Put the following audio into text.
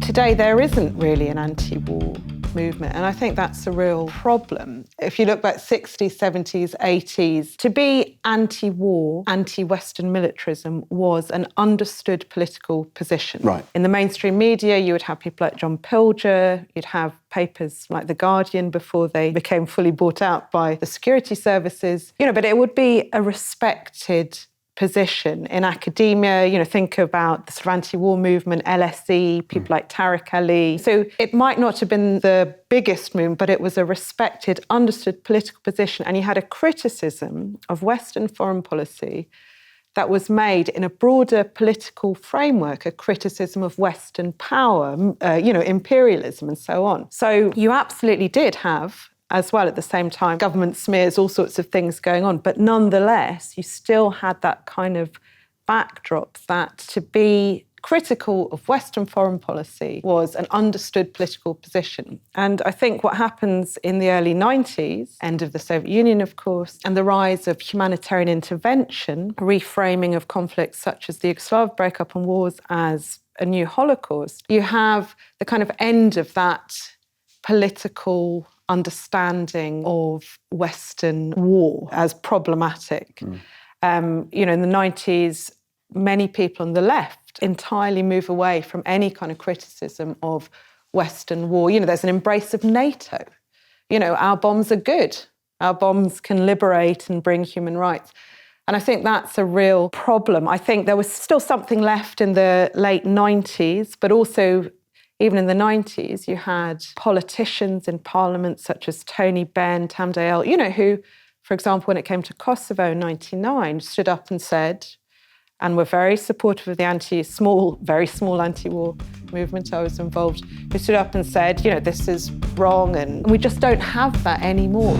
Today, there isn't really an anti-war movement, and I think that's a real problem. If you look back 60s, 70s, 80s, to be anti-war, anti-Western militarism was an understood political position. Right. In the mainstream media, you would have people like John Pilger, you'd have papers like The Guardian before they became fully bought out by the security services, but it would be a respected position in academia. Think about the sort of anti-war movement, LSE, people like Tariq Ali. So it might not have been the biggest movement, but it was a respected, understood political position. And you had a criticism of Western foreign policy that was made in a broader political framework, a criticism of Western power, imperialism and so on. So you absolutely did have, as well at the same time, government smears, all sorts of things going on. But nonetheless, you still had that kind of backdrop that to be critical of Western foreign policy was an understood political position. And I think what happens in the early 90s, end of the Soviet Union, of course, and the rise of humanitarian intervention, reframing of conflicts such as the Yugoslav breakup and wars as a new Holocaust, you have the kind of end of that political understanding of Western war as problematic. In the 90s, many people on the left entirely move away from any kind of criticism of Western war. There's an embrace of NATO. Our bombs are good. Our bombs can liberate and bring human rights. And I think that's a real problem. I think there was still something left in the late 90s, but also even in the 90s, you had politicians in parliament such as Tony Benn, Tam Dalyell, who, for example, when it came to Kosovo in 1999, stood up and said, and were very supportive of the very small anti-war movement I was involved, who stood up and said, this is wrong, and we just don't have that anymore.